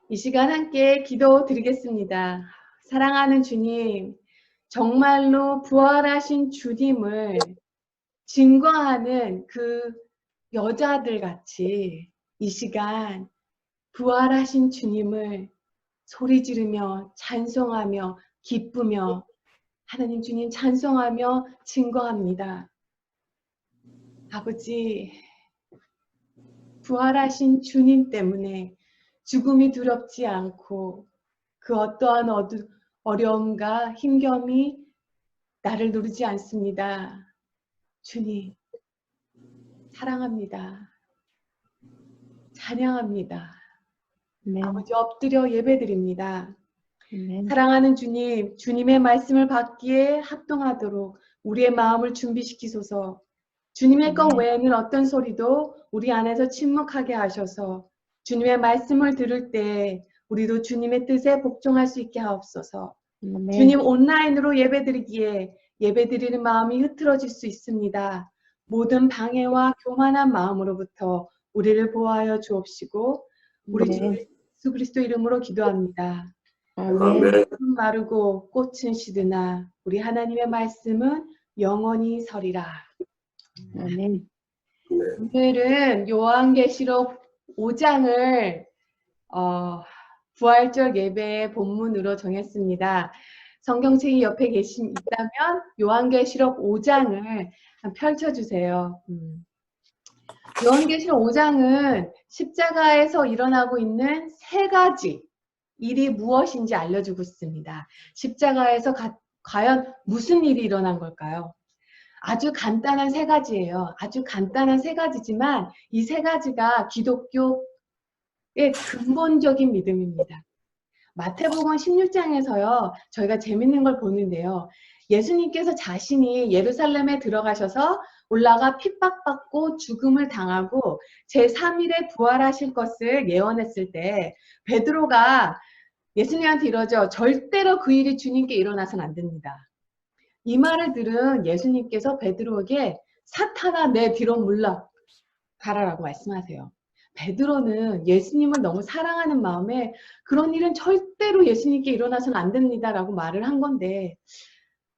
이 시간 함께 기도 드리겠습니다. 사랑하는 주님, 정말로 부활하신 주님을 증거하는 그 여자들 같이 이 시간 부활하신 주님을 소리 지르며 찬송하며 기쁘며 하나님 주님 찬송하며 증거합니다. 아버지, 부활하신 주님 때문에 죽음이 두렵지 않고 그 어떠한 어려움과 힘겨움이 나를 누르지 않습니다. 주님, 사랑합니다. 찬양합니다. 아버지 엎드려 예배드립니다. 사랑하는 주님, 주님의 말씀을 받기에 합동하도록 우리의 마음을 준비시키소서. 주님의 것 외에는 어떤 소리도 우리 안에서 침묵하게 하셔서 주님의 말씀을 들을 때 우리도 주님의 뜻에 복종할 수 있게 하옵소서. 주님 온라인으로 예배드리기에 예배드리는 마음이 흐트러질 수 있습니다. 모든 방해와 교만한 마음으로부터 우리를 보호하여 주옵시고 우리 주 예수 그리스도 이름으로 기도합니다. 잎은 마르고 꽃은 시드나 우리 하나님의 말씀은 영원히 서리라. 오늘은 요한계시록 5장을 부활절 예배의 본문으로 정했습니다. 성경책이 옆에 있다면 요한계시록 5장을 펼쳐주세요. 요한계시록 5장은 십자가에서 일어나고 있는 세 가지 일이 무엇인지 알려주고 있습니다. 십자가에서 과연 무슨 일이 일어난 걸까요? 아주 간단한 세 가지예요. 아주 간단한 세 가지지만 이 세 가지가 기독교의 근본적인 믿음입니다. 마태복음 16장에서요. 저희가 재밌는 걸 보는데요. 예수님께서 자신이 예루살렘에 들어가셔서 올라가 핍박받고 죽음을 당하고 제3일에 부활하실 것을 예언했을 때 베드로가 예수님한테 이러죠. 절대로 그 일이 주님께 일어나서는 안 됩니다. 이 말을 들은 예수님께서 베드로에게 사탄아 내 뒤로 물러가라라고 말씀하세요. 베드로는 예수님을 너무 사랑하는 마음에 그런 일은 절대로 예수님께 일어나서는 안 됩니다라고 말을 한 건데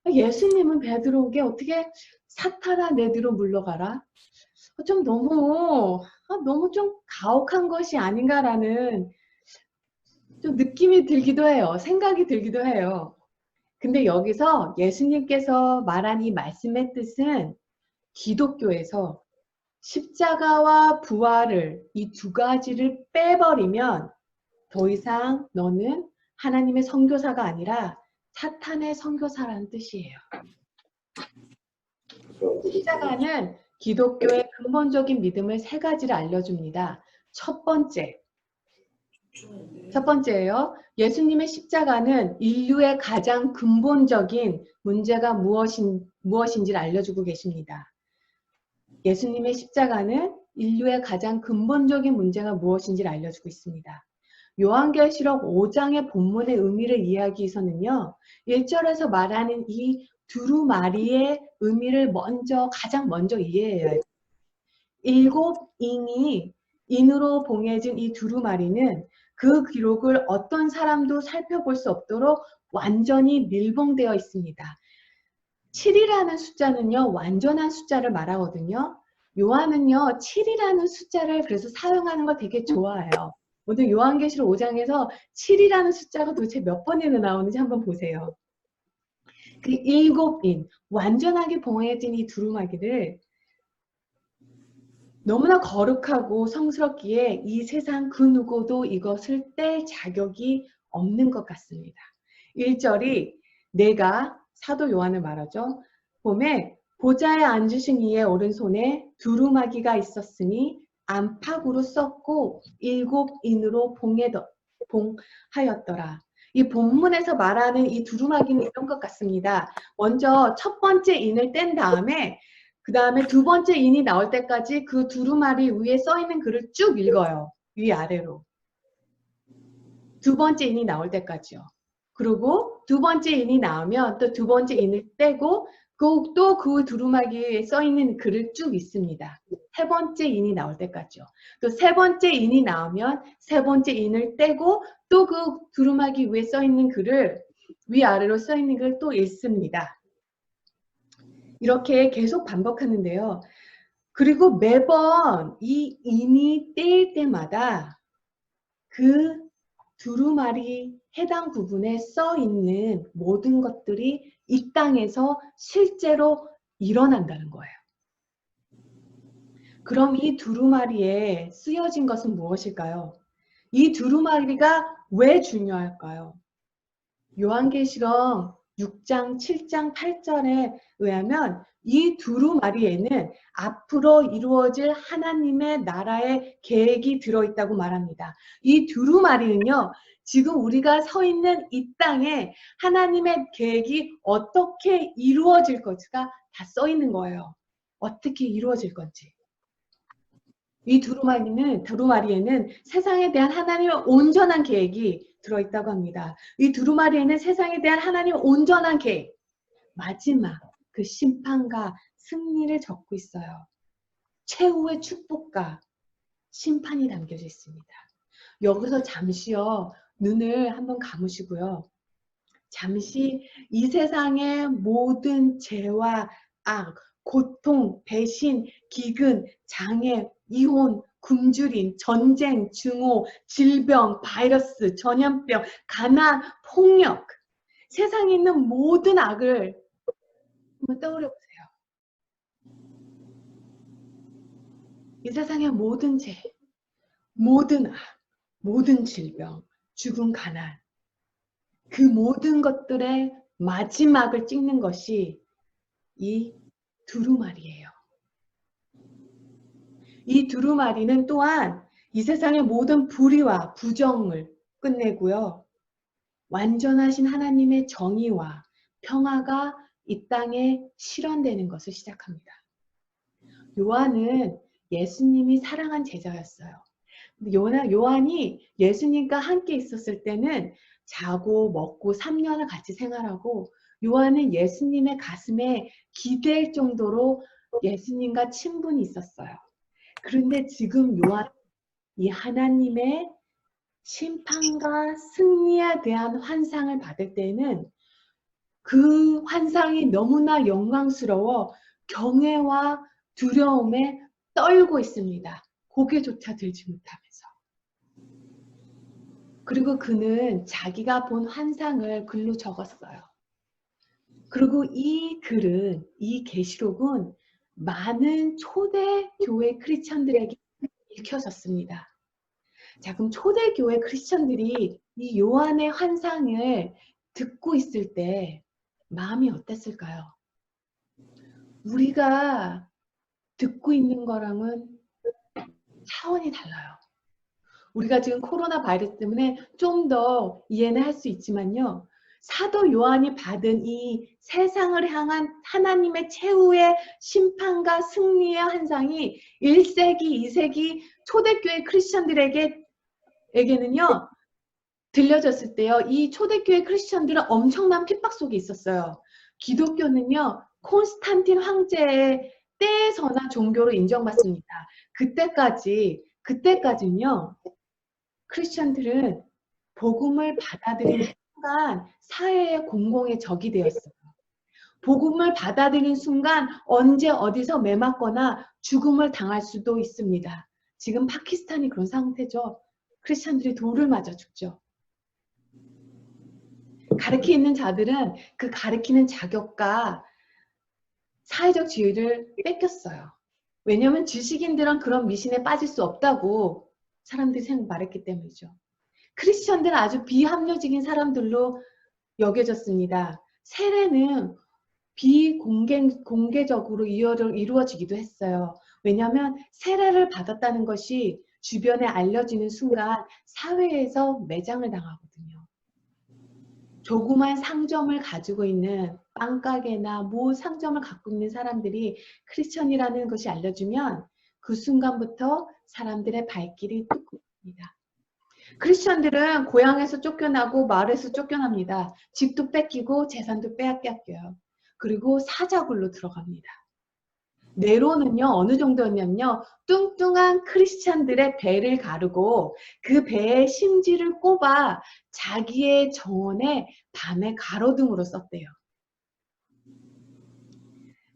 예수님은 베드로에게 어떻게 사탄아 내 뒤로 물러가라? 좀 너무 좀 가혹한 것이 아닌가라는 좀 느낌이 들기도 해요. 생각이 들기도 해요. 근데 여기서 예수님께서 말한 이 말씀의 뜻은 기독교에서 십자가와 부활을 이 두 가지를 빼버리면 더 이상 너는 하나님의 선교사가 아니라 사탄의 선교사라는 뜻이에요. 십자가는 기독교의 근본적인 믿음을 세 가지를 알려줍니다. 첫 번째예요. 예수님의 십자가는 인류의 가장 근본적인 문제가 무엇인지를 알려주고 계십니다. 예수님의 십자가는 인류의 가장 근본적인 문제가 무엇인지를 알려주고 있습니다. 요한계시록 5장의 본문의 의미를 이해하기 위해서는요. 1절에서 말하는 이 두루마리의 의미를 가장 먼저 이해해야 해요. 7 인으로 봉해진 이 두루마리는 그 기록을 어떤 사람도 살펴볼 수 없도록 완전히 밀봉되어 있습니다. 7이라는 숫자는요. 완전한 숫자를 말하거든요. 요한은요. 7이라는 숫자를 그래서 사용하는 거 되게 좋아해요. 오늘 요한계시록 5장에서 7이라는 숫자가 도대체 몇 번이나 나오는지 한번 보세요. 그 7인 완전하게 봉해진 이 두루마기를 너무나 거룩하고 성스럽기에 이 세상 그 누구도 이것을 뗄 자격이 없는 것 같습니다. 1절이 내가 사도 요한을 말하죠. 봄에 보좌에 앉으신 이의 오른손에 두루마기가 있었으니 안팎으로 썼고 7인으로 봉하였더라. 이 본문에서 말하는 이 두루마기는 이런 것 같습니다. 먼저 첫 번째 인을 뗀 다음에 그 다음에 두 번째 인이 나올 때까지 그 두루마리 위에 써있는 글을 쭉 읽어요. 위아래로. 두 번째 인이 나올 때까지요. 그리고 두 번째 인이 나오면 또 두 번째 인을 떼고 또 그 두루마기에 써 있는 글을 쭉 읽습니다. 세 번째 인이 나올 때까지요. 또 세 번째 인이 나오면 세 번째 인을 떼고 또 그 두루마기 위에 써 있는 글을 위아래로 써 있는 글을 또 읽습니다. 이렇게 계속 반복하는데요. 그리고 매번 이 인이 떼일 때마다 그 두루마리 해당 부분에 써 있는 모든 것들이 이 땅에서 실제로 일어난다는 거예요. 그럼 이 두루마리에 쓰여진 것은 무엇일까요? 이 두루마리가 왜 중요할까요? 요한계시록 6장, 7장, 8절에 의하면 이 두루마리에는 앞으로 이루어질 하나님의 나라의 계획이 들어있다고 말합니다. 이 두루마리는요, 지금 우리가 서 있는 이 땅에 하나님의 계획이 어떻게 이루어질 것인가 다 써 있는 거예요. 어떻게 이루어질 건지. 이 두루마리에는 세상에 대한 하나님의 온전한 계획이 들어있다고 합니다. 이 두루마리에는 세상에 대한 하나님의 온전한 계획, 마지막 그 심판과 승리를 적고 있어요. 최후의 축복과 심판이 담겨져 있습니다. 여기서 잠시요, 눈을 한번 감으시고요. 잠시 이 세상의 모든 죄와 악, 고통, 배신, 기근, 장애, 이혼, 굶주림, 전쟁, 증오, 질병, 바이러스, 전염병, 가난, 폭력, 세상에 있는 모든 악을 한번 떠올려 보세요. 이 세상의 모든 죄, 모든 악, 모든 질병, 죽음, 가난, 그 모든 것들의 마지막을 찍는 것이 이 두루마리예요. 이 두루마리는 또한 이 세상의 모든 불의와 부정을 끝내고요. 완전하신 하나님의 정의와 평화가 이 땅에 실현되는 것을 시작합니다. 요한은 예수님이 사랑한 제자였어요. 요한이 예수님과 함께 있었을 때는 자고 먹고 3년을 같이 생활하고 요한은 예수님의 가슴에 기댈 정도로 예수님과 친분이 있었어요. 그런데 지금 요한 이 하나님의 심판과 승리에 대한 환상을 받을 때는 그 환상이 너무나 영광스러워 경외와 두려움에 떨고 있습니다. 고개조차 들지 못하면서. 그리고 그는 자기가 본 환상을 글로 적었어요. 그리고 이 글은, 이 계시록은 많은 초대 교회 크리스천들에게 읽혀졌습니다. 자, 그럼 초대교회 크리스천들이 이 요한의 환상을 듣고 있을 때 마음이 어땠을까요? 우리가 듣고 있는 거랑은 차원이 달라요. 우리가 지금 코로나 바이러스 때문에 좀 더 이해는 할 수 있지만요. 사도 요한이 받은 이 세상을 향한 하나님의 최후의 심판과 승리의 환상이 1세기, 2세기 초대교회 크리스천들에게는요. 들려졌을 때요. 이 초대교회 크리스천들은 엄청난 핍박 속에 있었어요. 기독교는요. 콘스탄틴 황제의 때에서나 종교로 인정받습니다. 그때까지는요. 크리스천들은 복음을 받아들이는 순간 사회의 공공의 적이 되었어요. 복음을 받아들이는 순간 언제 어디서 매맞거나 죽음을 당할 수도 있습니다. 지금 파키스탄이 그런 상태죠. 크리스천들이 돌을 맞아 죽죠. 가르치는 자들은 그 가르치는 자격과 사회적 지위를 뺏겼어요. 왜냐하면 지식인들은 그런 미신에 빠질 수 없다고 사람들이 말했기 때문이죠. 크리스천들은 아주 비합리적인 사람들로 여겨졌습니다. 세례는 비공개적으로 이루어지기도 했어요. 왜냐하면 세례를 받았다는 것이 주변에 알려지는 순간 사회에서 매장을 당하거든요. 조그만 상점을 가지고 있는 빵가게나 모 상점을 갖고 있는 사람들이 크리스천이라는 것이 알려주면 그 순간부터 사람들의 발길이 뚫립니다. 크리스천들은 고향에서 쫓겨나고 마을에서 쫓겨납니다. 집도 뺏기고 재산도 빼앗겨요. 그리고 사자굴로 들어갑니다. 네로는요, 어느 정도였냐면요, 뚱뚱한 크리스찬들의 배를 가르고 그 배에 심지를 꼽아 자기의 정원에 밤에 가로등으로 썼대요.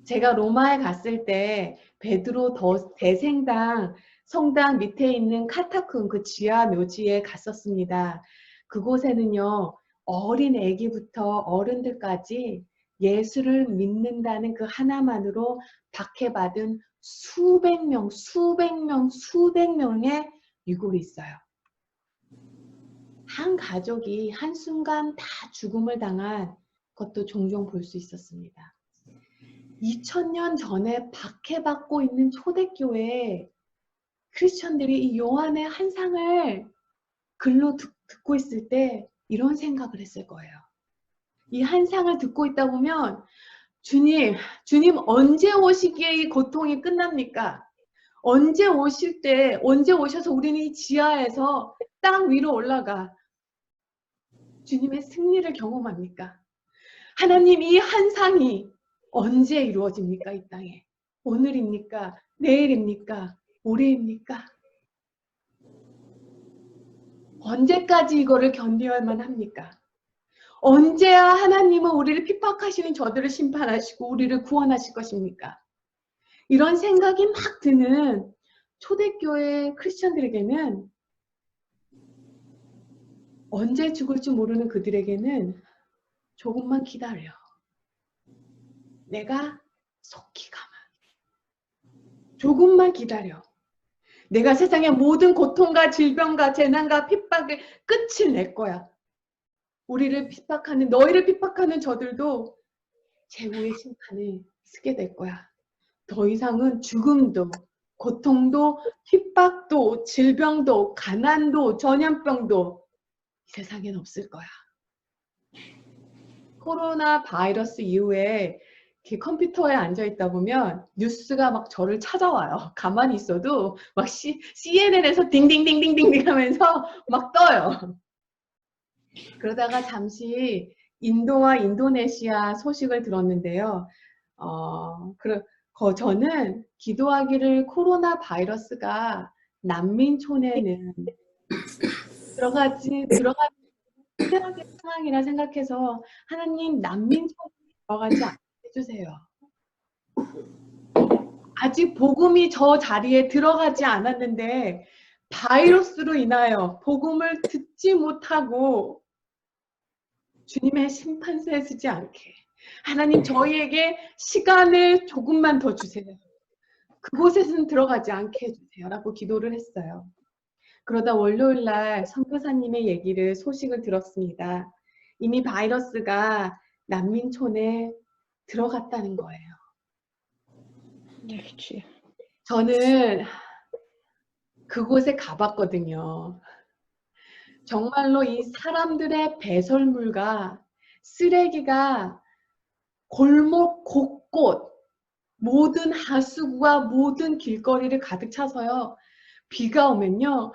제가 로마에 갔을 때 베드로 대생당 성당 밑에 있는 카타콤 그 지하 묘지에 갔었습니다. 그곳에는요, 어린 아기부터 어른들까지 예수를 믿는다는 그 하나만으로 박해받은 수백 명의 유골이 있어요. 한 가족이 한순간 다 죽음을 당한 것도 종종 볼 수 있었습니다. 2000년 전에 박해받고 있는 초대교회에 크리스천들이 이 요한의 한상을 글로 듣고 있을 때 이런 생각을 했을 거예요. 이 한상을 듣고 있다 보면 주님 언제 오시기에 이 고통이 끝납니까? 언제 오셔서 우리는 이 지하에서 땅 위로 올라가 주님의 승리를 경험합니까? 하나님 이 한상이 언제 이루어집니까? 이 땅에. 오늘입니까? 내일입니까? 올해입니까? 언제까지 이거를 견뎌야만 합니까? 언제야 하나님은 우리를 핍박하시는 저들을 심판하시고 우리를 구원하실 것입니까? 이런 생각이 막 드는 초대교회 크리스천들에게는 언제 죽을지 모르는 그들에게는 조금만 기다려. 내가 속히 가만. 조금만 기다려. 내가 세상의 모든 고통과 질병과 재난과 핍박의 끝을 낼 거야. 너희를 핍박하는 저들도 최후의 심판을 쓰게 될 거야. 더 이상은 죽음도, 고통도, 핍박도, 질병도, 가난도, 전염병도 이 세상엔 없을 거야. 코로나 바이러스 이후에 컴퓨터에 앉아있다 보면 뉴스가 막 저를 찾아와요. 가만히 있어도 막 CNN에서 딩딩딩딩딩 하면서 막 떠요. 그러다가 잠시 인도와 인도네시아 소식을 들었는데요. 저는 기도하기를 코로나 바이러스가 난민촌에는 들어가지 최악의 상황이라 생각해서 하나님 난민촌에 들어가지 않게 해주세요. 아직 복음이 저 자리에 들어가지 않았는데 바이러스로 인하여 복음을 듣지 못하고 주님의 심판세에 서지 않게 하나님 저희에게 시간을 조금만 더 주세요. 그곳에는 들어가지 않게 해주세요. 라고 기도를 했어요. 그러다 월요일날 선교사님의 소식을 들었습니다. 이미 바이러스가 난민촌에 들어갔다는 거예요. 저는 그곳에 가봤거든요. 정말로 이 사람들의 배설물과 쓰레기가 골목 곳곳 모든 하수구와 모든 길거리를 가득 차서요. 비가 오면요.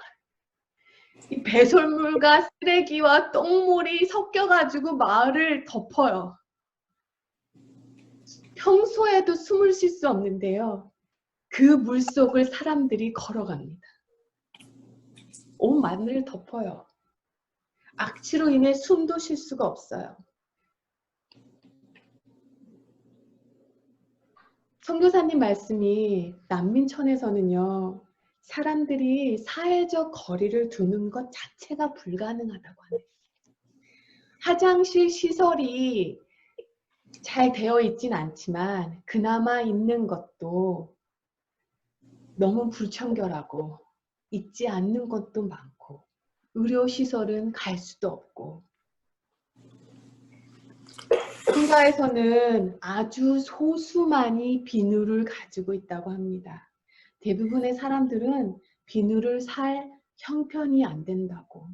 이 배설물과 쓰레기와 똥물이 섞여가지고 마을을 덮어요. 평소에도 숨을 쉴 수 없는데요. 그 물속을 사람들이 걸어갑니다. 온 마을을 덮어요. 악취로 인해 숨도 쉴 수가 없어요. 선교사님 말씀이 난민촌에서는요. 사람들이 사회적 거리를 두는 것 자체가 불가능하다고 하네요. 화장실 시설이 잘 되어 있진 않지만 그나마 있는 것도 너무 불청결하고 있지 않는 것도 많고 의료시설은 갈 수도 없고 한가에서는 아주 소수만이 비누를 가지고 있다고 합니다. 대부분의 사람들은 비누를 살 형편이 안 된다고.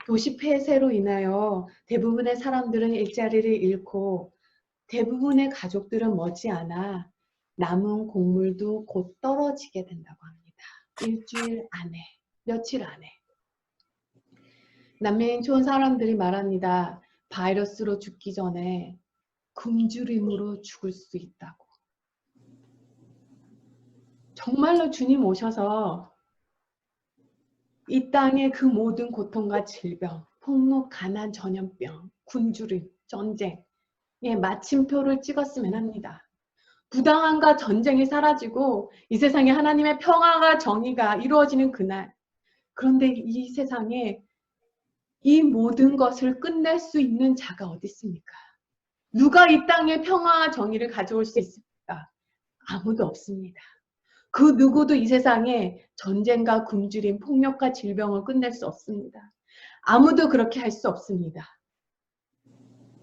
도시 폐쇄로 인하여 대부분의 사람들은 일자리를 잃고 대부분의 가족들은 머지않아 남은 곡물도 곧 떨어지게 된다고 합니다. 일주일 안에, 며칠 안에. 난민촌 사람들이 말합니다. 바이러스로 죽기 전에 굶주림으로 죽을 수 있다고. 정말로 주님 오셔서 이 땅의 그 모든 고통과 질병, 폭력, 가난, 전염병, 굶주림, 전쟁, 마침표를 찍었으면 합니다. 부당함과 전쟁이 사라지고 이 세상에 하나님의 평화가 정의가 이루어지는 그날. 그런데 이 세상에 이 모든 것을 끝낼 수 있는 자가 어디 있습니까? 누가 이 땅에 평화와 정의를 가져올 수 있습니까? 아무도 없습니다. 그 누구도 이 세상에 전쟁과 굶주림, 폭력과 질병을 끝낼 수 없습니다. 아무도 그렇게 할 수 없습니다.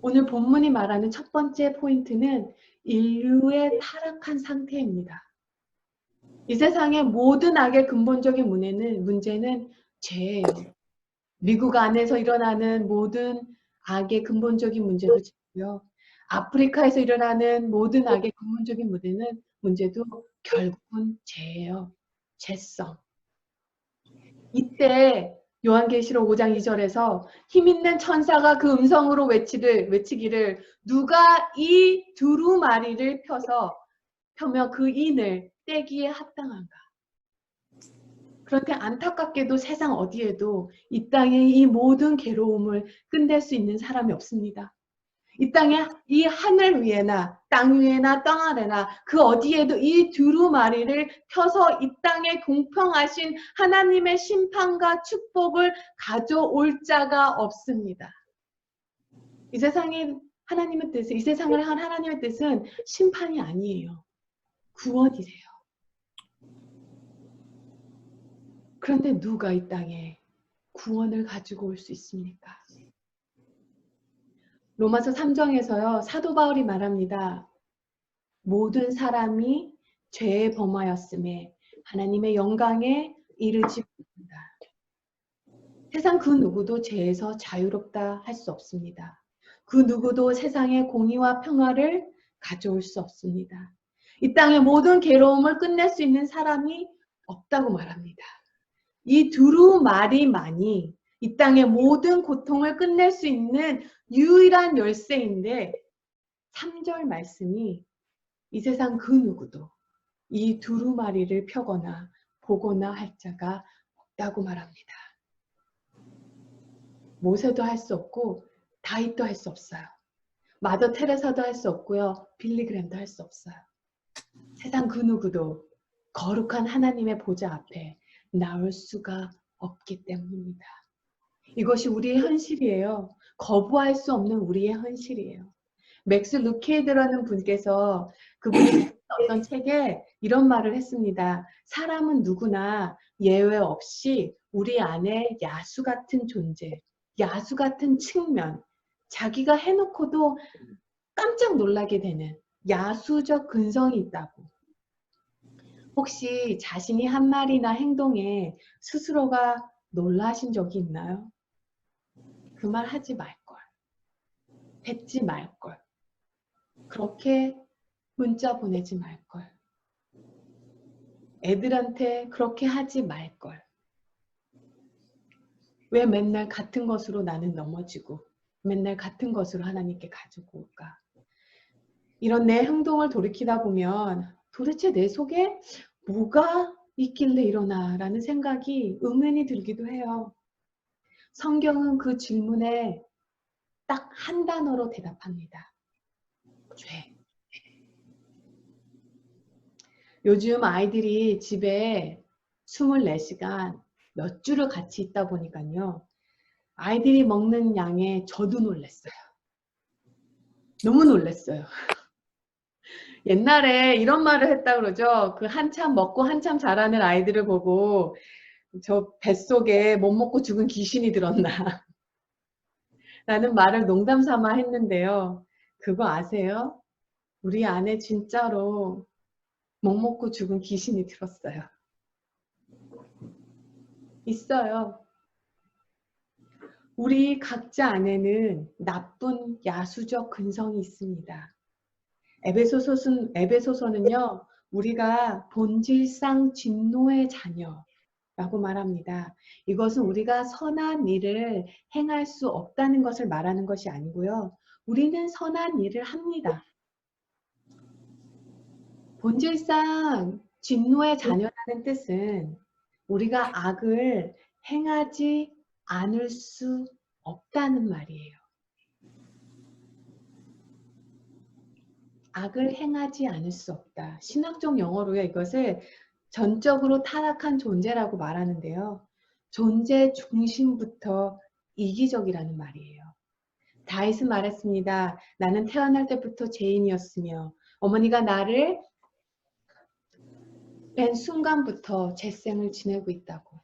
오늘 본문이 말하는 첫 번째 포인트는 인류의 타락한 상태입니다. 이 세상의 모든 악의 근본적인 문제는 죄예요. 미국 안에서 일어나는 모든 악의 근본적인 문제도 죄고요. 아프리카에서 일어나는 모든 악의 근본적인 문제도 결국은 죄예요. 죄성. 이때 요한계시록 5장 2절에서 힘있는 천사가 그 음성으로 외치기를 누가 이 두루마리를 펴며 그 인을 떼기에 합당한가. 그런데 안타깝게도 세상 어디에도 이 땅의 이 모든 괴로움을 끝낼 수 있는 사람이 없습니다. 이 땅에 이 하늘 위에나 땅 위에나 땅 아래나 그 어디에도 이 두루마리를 펴서 이 땅에 공평하신 하나님의 심판과 축복을 가져올 자가 없습니다. 이 세상이 하나님의 뜻은, 이 세상을 한 하나님의 뜻은 심판이 아니에요. 구원이세요. 그런데 누가 이 땅에 구원을 가지고 올 수 있습니까? 로마서 3장에서요. 사도 바울이 말합니다. 모든 사람이 죄에 범하였음에 하나님의 영광에 이르지 못한다. 세상 그 누구도 죄에서 자유롭다 할 수 없습니다. 그 누구도 세상의 공의와 평화를 가져올 수 없습니다. 이 땅의 모든 괴로움을 끝낼 수 있는 사람이 없다고 말합니다. 이 두루마리만이 이 땅의 모든 고통을 끝낼 수 있는 유일한 열쇠인데 3절 말씀이 이 세상 그 누구도 이 두루마리를 펴거나 보거나 할 자가 없다고 말합니다. 모세도 할 수 없고 다윗도 할 수 없어요. 마더 테레사도 할 수 없고요. 빌리그램도 할 수 없어요. 세상 그 누구도 거룩한 하나님의 보좌 앞에 나올 수가 없기 때문입니다. 이것이 우리의 현실이에요. 거부할 수 없는 우리의 현실이에요. 맥스 루케이드라는 분께서 그분이 어떤 책에 이런 말을 했습니다. 사람은 누구나 예외 없이 우리 안에 야수 같은 존재, 야수 같은 측면, 자기가 해놓고도 깜짝 놀라게 되는 야수적 근성이 있다고. 혹시 자신이 한 말이나 행동에 스스로가 놀라신 적이 있나요? 그 말 하지 말걸. 뱉지 말걸. 그렇게 문자 보내지 말걸. 애들한테 그렇게 하지 말걸. 왜 맨날 같은 것으로 나는 넘어지고 맨날 같은 것으로 하나님께 가지고 올까? 이런 내 행동을 돌이키다 보면 도대체 내 속에 뭐가 있길래 이러나 라는 생각이 의문이 들기도 해요. 성경은 그 질문에 딱 한 단어로 대답합니다. 죄. 요즘 아이들이 집에 24시간 몇 주를 같이 있다 보니까요. 아이들이 먹는 양에 저도 놀랐어요. 너무 놀랐어요. 옛날에 이런 말을 했다 그러죠. 그 한참 먹고 한참 자라는 아이들을 보고 저 뱃속에 못 먹고 죽은 귀신이 들었나 라는 말을 농담 삼아 했는데요. 그거 아세요? 우리 안에 진짜로 못 먹고 죽은 귀신이 들었어요. 있어요. 우리 각자 안에는 나쁜 야수적 근성이 있습니다. 에베소서는요, 우리가 본질상 진노의 자녀라고 말합니다. 이것은 우리가 선한 일을 행할 수 없다는 것을 말하는 것이 아니고요. 우리는 선한 일을 합니다. 본질상 진노의 자녀라는 뜻은 우리가 악을 행하지 않을 수 없다는 말이에요. 악을 행하지 않을 수 없다. 신학적 용어로요, 이것을 전적으로 타락한 존재라고 말하는데요. 존재 중심부터 이기적이라는 말이에요. 다윗은 말했습니다. 나는 태어날 때부터 죄인이었으며 어머니가 나를 뵌 순간부터 죄생을 지내고 있다고.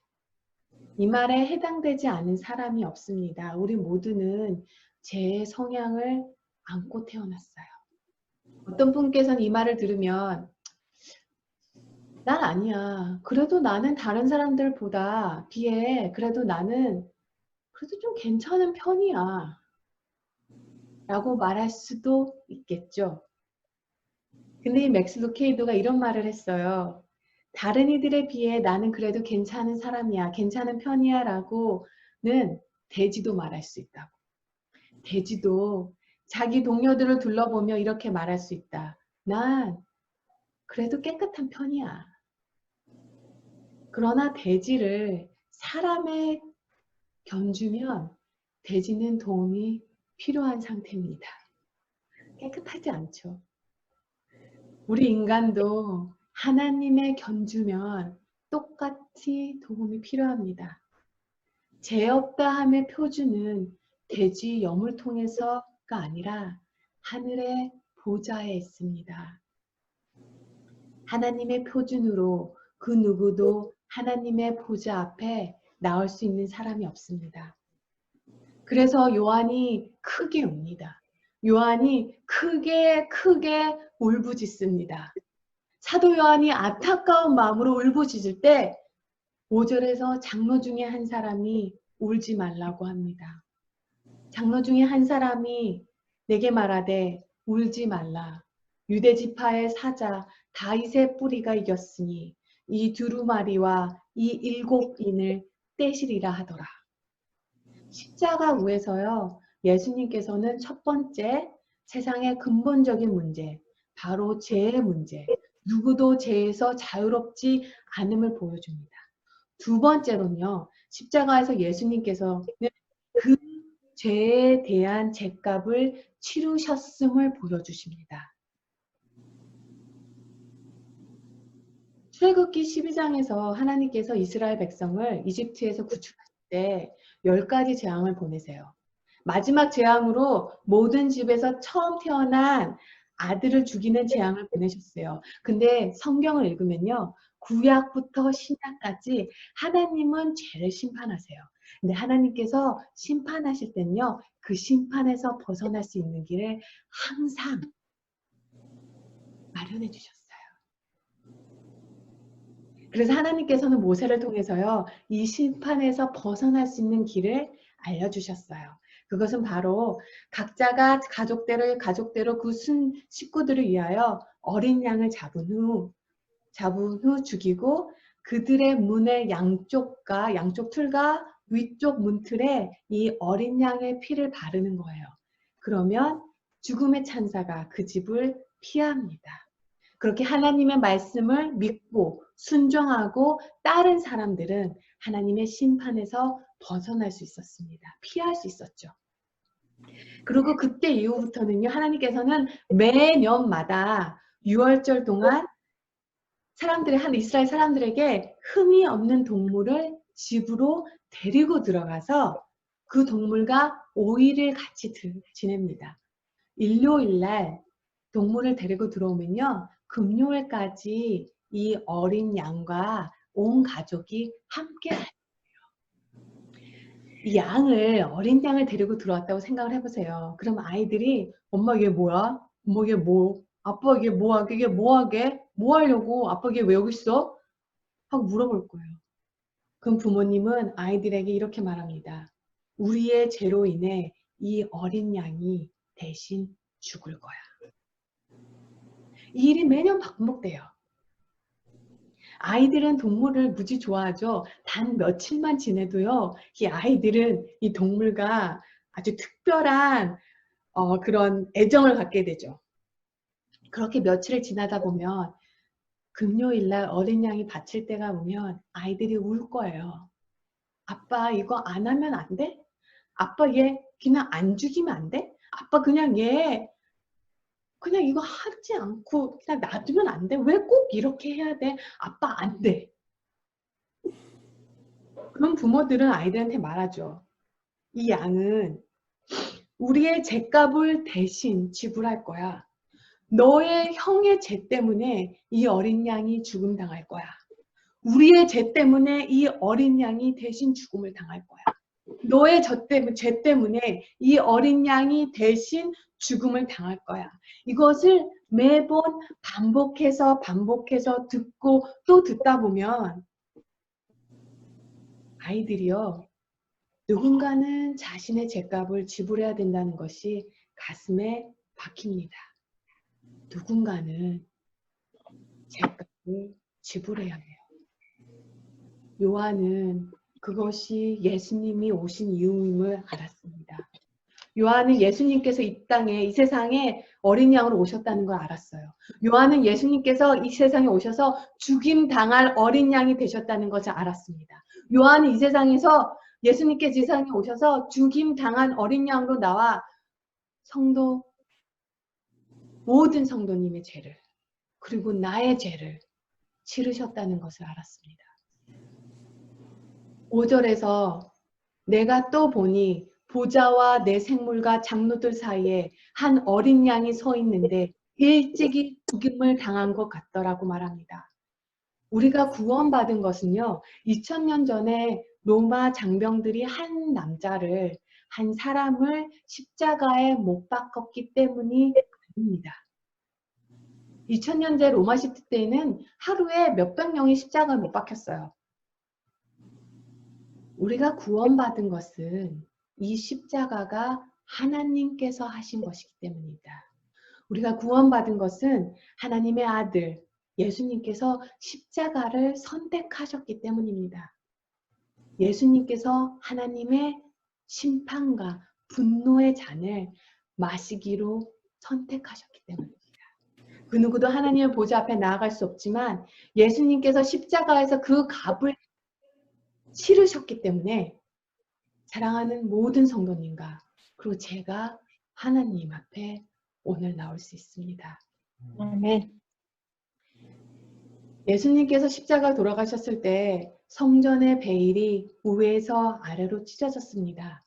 이 말에 해당되지 않은 사람이 없습니다. 우리 모두는 죄의 성향을 안고 태어났어요. 어떤 분께서는 이 말을 들으면 난 아니야. 그래도 나는 다른 사람들보다 비해 그래도 나는 그래도 좀 괜찮은 편이야. 라고 말할 수도 있겠죠. 근데 이 맥스 루케이도가 이런 말을 했어요. 다른 이들에 비해 나는 그래도 괜찮은 사람이야. 괜찮은 편이야. 라고는 돼지도 말할 수 있다고. 돼지도 자기 동료들을 둘러보며 이렇게 말할 수 있다. 난 그래도 깨끗한 편이야. 그러나 돼지를 사람에 견주면 돼지는 도움이 필요한 상태입니다. 깨끗하지 않죠. 우리 인간도 하나님의 견주면 똑같이 도움이 필요합니다. 죄 없다 함의 표준은 돼지 여물통에서가 아니라 하늘의 보좌에 있습니다. 하나님의 표준으로 그 누구도 하나님의 보좌 앞에 나올 수 있는 사람이 없습니다. 그래서 요한이 크게 웁니다. 요한이 크게 울부짖습니다. 사도 요한이 안타까운 마음으로 울부짖을 때 5절에서 장로 중에 한 사람이 울지 말라고 합니다. 장로 중에 한 사람이 내게 말하되 울지 말라. 유대 지파의 사자 다윗의 뿌리가 이겼으니 이 두루마리와 이 7인을 떼시리라 하더라. 십자가 위에서요. 예수님께서는 첫 번째 세상의 근본적인 문제, 바로 죄의 문제, 누구도 죄에서 자유롭지 않음을 보여줍니다. 두 번째로는요. 십자가에서 예수님께서는 그 죄에 대한 죗값을 치르셨음을 보여주십니다. 출애굽기 12장에서 하나님께서 이스라엘 백성을 이집트에서 구출하실 때 10가지 재앙을 보내세요. 마지막 재앙으로 모든 집에서 처음 태어난 아들을 죽이는 재앙을 보내셨어요. 근데 성경을 읽으면요. 구약부터 신약까지 하나님은 죄를 심판하세요. 근데 하나님께서 심판하실 때는요. 그 심판에서 벗어날 수 있는 길을 항상 마련해 주셨어요. 그래서 하나님께서는 모세를 통해서요. 이 심판에서 벗어날 수 있는 길을 알려주셨어요. 그것은 바로 각자가 가족대로 그 식구들을 위하여 어린 양을 잡은 후 죽이고 그들의 문의 양쪽 틀과 위쪽 문틀에 이 어린 양의 피를 바르는 거예요. 그러면 죽음의 찬사가 그 집을 피합니다. 그렇게 하나님의 말씀을 믿고 순종하고 따른 사람들은 하나님의 심판에서 벗어날 수 있었습니다. 피할 수 있었죠. 그리고 그때 이후부터는요. 하나님께서는 매년마다 6월절 동안 이스라엘 사람들에게 흠이 없는 동물을 집으로 데리고 들어가서 그 동물과 5일을 같이 지냅니다. 일요일날 동물을 데리고 들어오면요. 금요일까지 이 어린 양과 온 가족이 함께 이 어린 양을 데리고 들어왔다고 생각을 해보세요. 그럼 아이들이 엄마 이게 뭐야? 엄마 이게 뭐? 아빠 이게 뭐야? 이게 뭐하게? 뭐 하려고? 아빠 이게 왜 여기 있어? 하고 물어볼 거예요. 그럼 부모님은 아이들에게 이렇게 말합니다. 우리의 죄로 인해 이 어린 양이 대신 죽을 거야. 이 일이 매년 반복돼요. 아이들은 동물을 무지 좋아하죠. 단 며칠만 지내도요. 이 아이들은 이 동물과 아주 특별한 그런 애정을 갖게 되죠. 그렇게 며칠을 지나다 보면 금요일날 어린 양이 바칠 때가 오면 아이들이 울 거예요. 아빠 이거 안 하면 안 돼? 아빠 얘 그냥 안 죽이면 안 돼? 아빠 그냥 얘 그냥 이거 하지 않고 그냥 놔두면 안 돼? 왜 꼭 이렇게 해야 돼? 아빠 안 돼. 그럼 부모들은 아이들한테 말하죠. 이 양은 우리의 죗값을 대신 지불할 거야. 너의 형의 죄 때문에 이 어린 양이 죽음 당할 거야. 우리의 죄 때문에 이 어린 양이 대신 죽음을 당할 거야. 너의 죄 때문에 이 어린 양이 대신 죽음을 당할 거야. 이것을 매번 반복해서 듣고 또 듣다 보면 아이들이요. 누군가는 자신의 죄값을 지불해야 된다는 것이 가슴에 박힙니다. 누군가는 죄값을 지불해야 해요. 요한은 그것이 예수님이 오신 이유임을 알았습니다. 요한은 예수님께서 이 세상에 어린 양으로 오셨다는 걸 알았어요. 요한은 예수님께서 이 세상에 오셔서 죽임 당할 어린 양이 되셨다는 것을 알았습니다. 요한은 이 세상에서 예수님께서 이 세상에 오셔서 죽임 당한 어린 양으로 나와 모든 성도님의 죄를 그리고 나의 죄를 치르셨다는 것을 알았습니다. 5절에서 내가 또 보니 보좌와 내 생물과 장로들 사이에 한 어린 양이 서 있는데 일찍이 죽임을 당한 것 같더라고 말합니다. 우리가 구원받은 것은요. 2000년 전에 로마 장병들이 한 사람을 십자가에 못 박았기 때문이 아닙니다. 2000년대 로마 시대 때에는 하루에 몇백 명이 십자가에 못 박혔어요. 우리가 구원받은 것은 이 십자가가 하나님께서 하신 것이기 때문입니다. 우리가 구원받은 것은 하나님의 아들 예수님께서 십자가를 선택하셨기 때문입니다. 예수님께서 하나님의 심판과 분노의 잔을 마시기로 선택하셨기 때문입니다. 그 누구도 하나님의 보좌 앞에 나아갈 수 없지만 예수님께서 십자가에서 그 값을 치르셨기 때문에 사랑하는 모든 성도님과 그리고 제가 하나님 앞에 오늘 나올 수 있습니다. 아멘. 예수님께서 십자가 돌아가셨을 때 성전의 베일이 위에서 아래로 찢어졌습니다.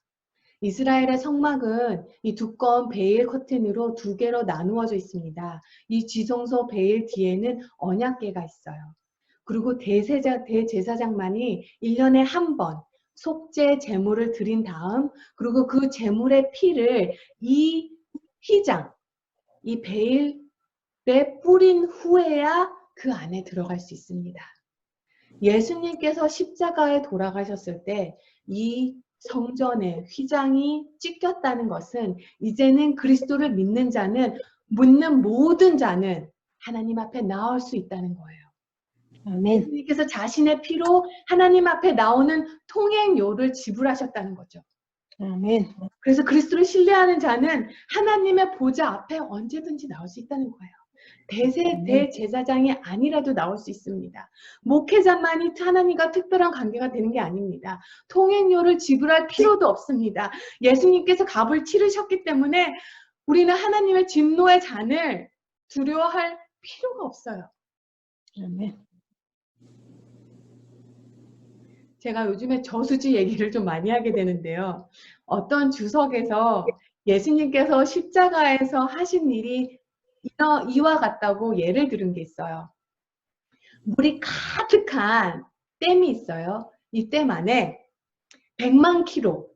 이스라엘의 성막은 이 두꺼운 베일 커튼으로 두 개로 나누어져 있습니다. 이 지성소 베일 뒤에는 언약궤가 있어요. 그리고 대제사장만이 1년에 한 번 속죄 제물을 드린 다음 그리고 그 제물의 피를 이 휘장, 이 베일에 뿌린 후에야 그 안에 들어갈 수 있습니다. 예수님께서 십자가에 돌아가셨을 때 이 성전의 휘장이 찢겼다는 것은 이제는 그리스도를 믿는 모든 자는 하나님 앞에 나올 수 있다는 거예요. 아멘. 예수님께서 자신의 피로 하나님 앞에 나오는 통행료를 지불하셨다는 거죠. 아멘. 그래서 그리스도를 신뢰하는 자는 하나님의 보좌 앞에 언제든지 나올 수 있다는 거예요. 대제사장이 아니라도 나올 수 있습니다. 목회자만이 하나님과 특별한 관계가 되는 게 아닙니다. 통행료를 지불할 필요도 없습니다. 예수님께서 값을 치르셨기 때문에 우리는 하나님의 진노의 잔을 두려워할 필요가 없어요. 아멘. 제가 요즘에 저수지 얘기를 좀 많이 하게 되는데요. 어떤 주석에서 예수님께서 십자가에서 하신 일이 이와 같다고 예를 들은 게 있어요. 물이 가득한 댐이 있어요. 이 댐 안에 100만 킬로의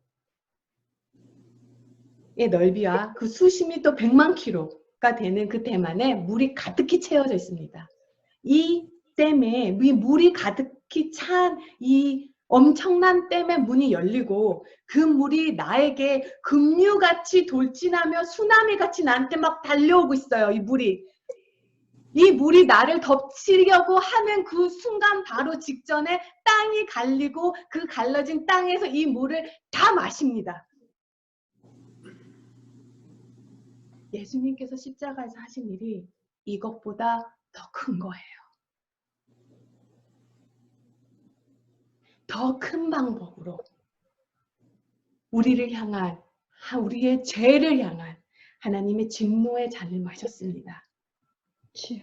넓이와 그 수심이 또 100만 킬로가 되는 그 댐 안에 물이 가득히 채워져 있습니다. 이 댐에 물이 가득히 찬 이 엄청난 댐의 문이 열리고 그 물이 나에게 급류같이 돌진하며 수나미같이 나한테 막 달려오고 있어요. 이 물이 나를 덮치려고 하는 그 순간 바로 직전에 땅이 갈리고 그 갈라진 땅에서 이 물을 다 마십니다. 예수님께서 십자가에서 하신 일이 이것보다 더 큰 거예요. 더 큰 방법으로 우리를 향한, 우리의 죄를 향한 하나님의 진노의 잔을 마셨습니다. 치유.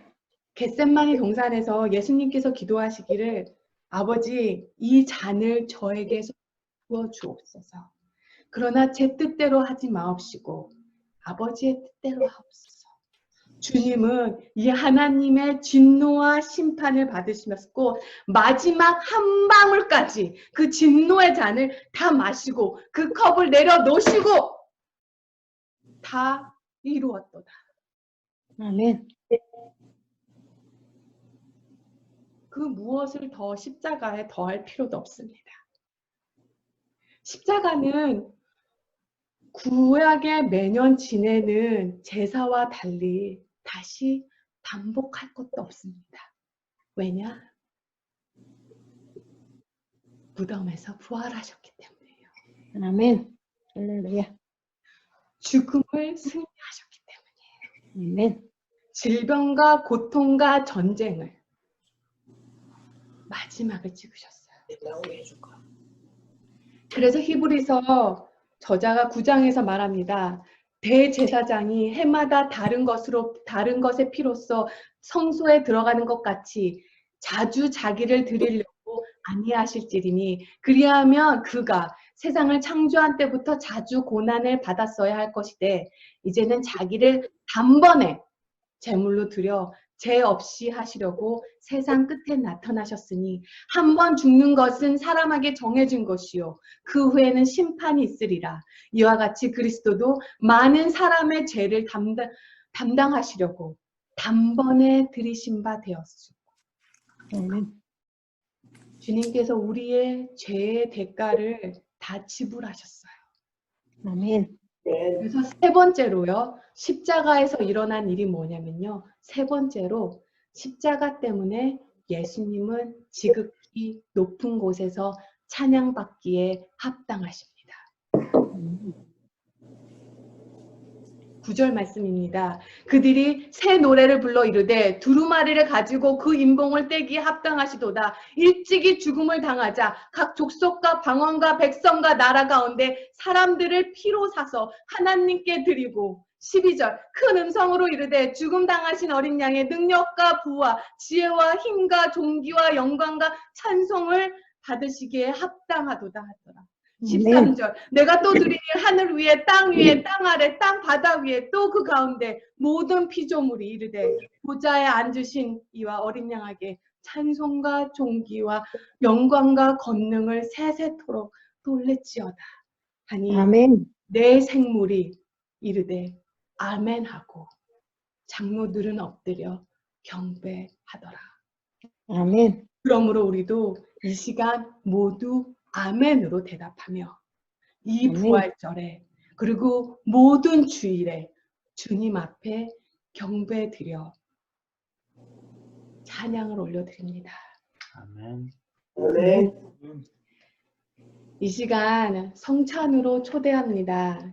겟셋마니 동산에서 예수님께서 기도하시기를 아버지 이 잔을 저에게서 부어 주옵소서. 그러나 제 뜻대로 하지 마옵시고 아버지의 뜻대로 하옵소서. 주님은 이 하나님의 진노와 심판을 받으시면서 마지막 한 방울까지 그 진노의 잔을 다 마시고 그 컵을 내려놓으시고 다 이루었도다. 아멘. 그 무엇을 더 십자가에 더할 필요도 없습니다. 십자가는 구약에 매년 지내는 제사와 달리 다시 반복할 것도 없습니다. 왜냐? 무덤에서 부활하셨기 때문이에요. 아멘. 할렐루야. 죽음을 승리하셨기 때문이에요. 아멘. 질병과 고통과 전쟁을 마지막을 찍으셨어요. 그래서 히브리서 저자가 9장에서 말합니다. 대제사장이 해마다 다른 것의 피로써 성소에 들어가는 것 같이 자주 자기를 드리려고 아니하실지리니 그리하면 그가 세상을 창조한 때부터 자주 고난을 받았어야 할 것이되 이제는 자기를 단번에 제물로 드려 죄 없이 하시려고 세상 끝에 나타나셨으니 한 번 죽는 것은 사람에게 정해진 것이요 그 후에는 심판이 있으리라. 이와 같이 그리스도도 많은 사람의 죄를 담당하시려고 단번에 들이신 바 되었소. 아멘. 주님께서 우리의 죄의 대가를 다 지불하셨어요. 아멘. 그래서 세 번째로요. 십자가에서 일어난 일이 뭐냐면요. 세 번째로 십자가 때문에 예수님은 지극히 높은 곳에서 찬양받기에 합당하십니다. 9절 말씀입니다. 그들이 새 노래를 불러 이르되 두루마리를 가지고 그 인봉을 떼기에 합당하시도다. 일찍이 죽음을 당하자 각 족속과 방언과 백성과 나라 가운데 사람들을 피로 사서 하나님께 드리고 12절 큰 음성으로 이르되 죽음 당하신 어린 양의 능력과 부와 지혜와 힘과 존귀와 영광과 찬송을 받으시기에 합당하도다 하더라. 13절 내가 또 드리니 하늘 위에 땅 위에 땅 아래 땅 바다 위에 또 그 가운데 모든 피조물이 이르되 보좌에 앉으신 이와 어린 양에게 찬송과 존귀와 영광과 권능을 세세토록 돌릴지어다 하니 아멘. 내 생물이 이르되 아멘하고 장로들은 엎드려 경배하더라. 아멘. 그러므로 우리도 이 시간 모두 아멘으로 대답하며 이 아멘. 부활절에 그리고 모든 주일에 주님 앞에 경배드려 찬양을 올려드립니다. 아멘. 아멘. 이 시간 성찬으로 초대합니다.